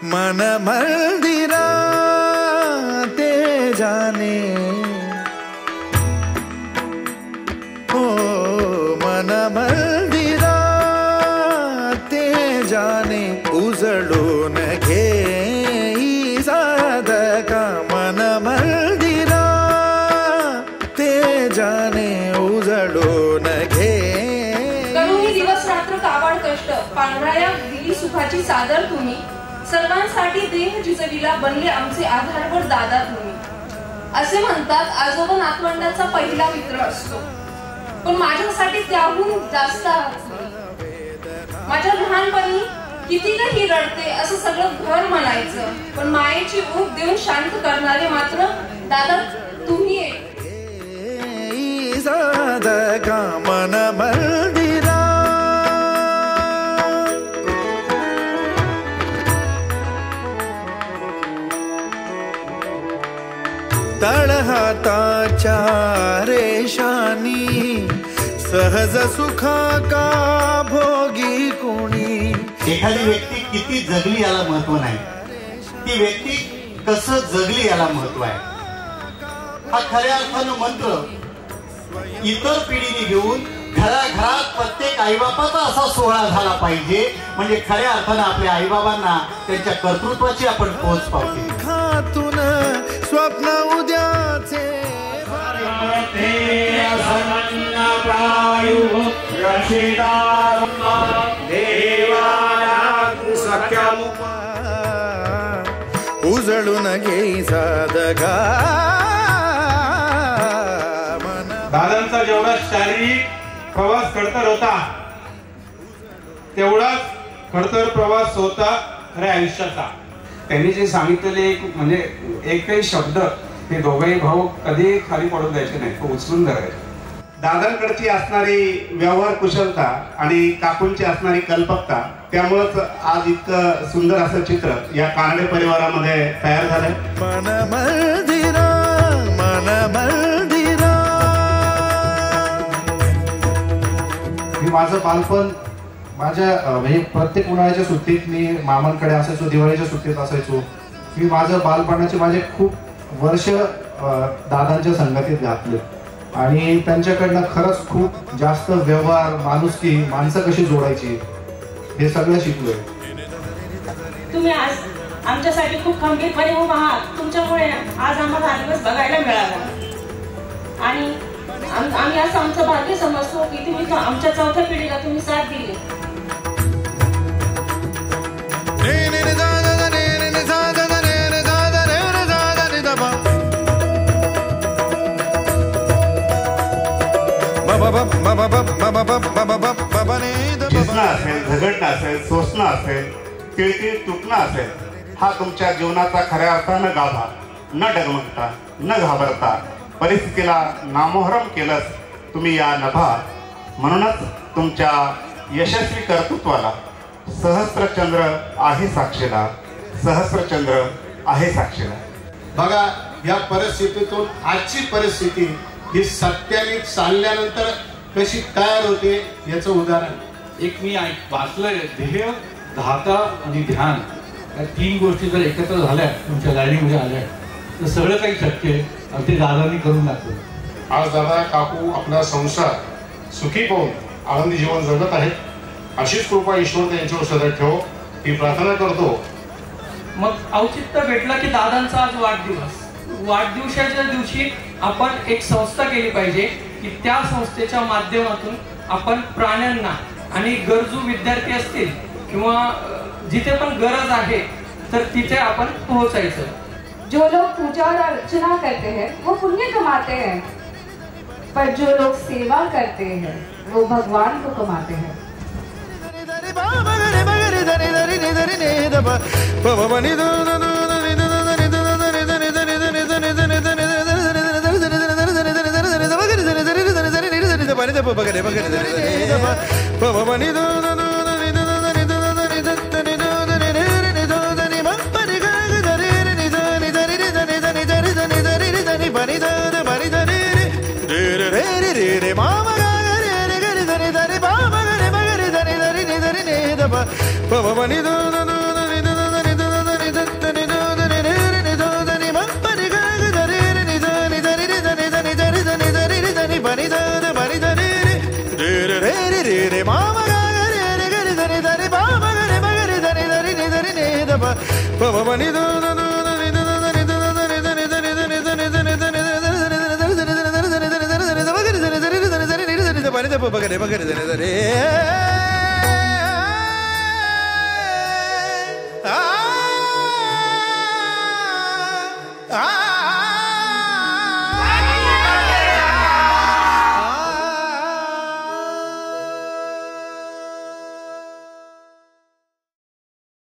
मन मंदिरा ते जाने हो मन मंदिरा ते जाने उजळून घे साधका मन मंदिरा ते जाने उजळून घे करूनी दिवस रात्र काबाड कष्ट पांढराया दिली सुखाची सादर तुम्ही सर्वांसाठी देह जिजविला बनले आमचे आधारवर दादा तुम्ही असे म्हणतात आजोबा नातवंडाचा पहिला मित्र असतो पण माझ्यासाठी त्याहून जास्त माझ्या लहानपणी कितीही रडते असं सगळं घर म्हणायचं पण मायेची ऊब देऊन शांत करणारे मात्र दादा तुम्ही साधका मन मंदिरा तळहाताच्या रेशानी सहज सुखा का भोगी कोणी एखादी व्यक्ती किती जगली याला महत्व नाही ती व्यक्ती कसं जगली याला महत्व आहे हा खऱ्या अर्थानं मंत्र इतर पिढीने घेऊन घराघरात प्रत्येक आईबापाचा असा सोहळा झाला पाहिजे म्हणजे खऱ्या अर्थानं आपल्या आईबाबांना त्यांच्या कर्तृत्वाची आपण पोच पावते खातून स्वप्न उद्याचे उजळून घे साधका दादांचा जेवढा शारीरिक प्रवास खडतर होता तेवढाच खडतर प्रवास होता खऱ्या आयुष्याचा त्यांनी जे सांगितलेले म्हणजे एकही शब्द हे दोघेही भाऊ कधी खाली पडून द्यायचे नाही तो उचलून धरायचे दादांकडची असणारी व्यवहार कुशलता आणि काकूंची असणारी कल्पकता त्यामुळेच आज इतकं सुंदर असं चित्र या कानडे परिवारामध्ये तयार झालंय मन मंदिरा मन मंदिरा मी माझं बालपण माझ्या म्हणजे प्रत्येक उन्हाळ्याच्या सुट्टीत मी मामांकडे असायचो दिवाळीच्या सुट्टीत असायचो मी माझं बालपणाचे माझे खूप वर्ष दादांच्या संगतीत घातले आणि त्यांच्याकडनं खरंच खूप जास्त व्यवहार माणुसकी माणसं कशी जोडायची हे सगळं शिकलोय तुम्ही आज आमच्यासाठी खूप खंबीरपणे उभा आहात तुमच्यामुळे आज आम्हाला हा दिवस बघायला मिळाला आणि आम्ही असं आमचं भाग्य समजतो की तुम्ही आमच्या चौथ्या पिढीला तुम्ही साथ दिली झिजणं असेल झगडणं असेल सोसणं असेल तिळतिळ तुटणं असेल हा तुमच्या जीवनाचा खऱ्या अर्थानं गाभा न डगमगता न घाबरता परिस्थितीला नामोहरम केलंच तुम्ही या नभा म्हणूनच तुमच्या यशस्वी कर्तृत्वाला सहस्त्रचंद्र आहे साक्षीला सहस्त्रचंद्र आहे साक्षीला बघा या परिस्थितीतून आजची परिस्थिती ही सत्याने चालल्यानंतर कशी तयार होते याचं उदाहरण एक मी वाचलंय ध्येय धाता आणि ध्यान या तीन गोष्टी जर एकत्र झाल्या तुमच्या लाईनीमध्ये आल्या तर सगळं काही शक्य आहे आणि ते दादांनी करून दाखवलं आज दादा काकू आपला संसार सुखी पाहून आनंदी जीवन जगत आहेत अशीच कृपा ईश्वर त्यांच्यावर सदैव ठेवो ही प्रार्थना करतो मग औचित्य भेटलं की दादांचा आज वाढदिवसाच्या दिवशी आपण एक संस्था केली पाहिजे की त्या संस्थेच्या माध्यमातून आपण प्राण्यांना आणि गरजू विद्यार्थी असतील किंवा जिथे पण गरज आहे तर तिथे आपण पोहोचायचं. जो लोग पूजा और अर्चना करते हैं वो पुण्य कमाते हैं, पर जो लोग सेवा करते हैं वो भगवान को कमाते हैं. Ah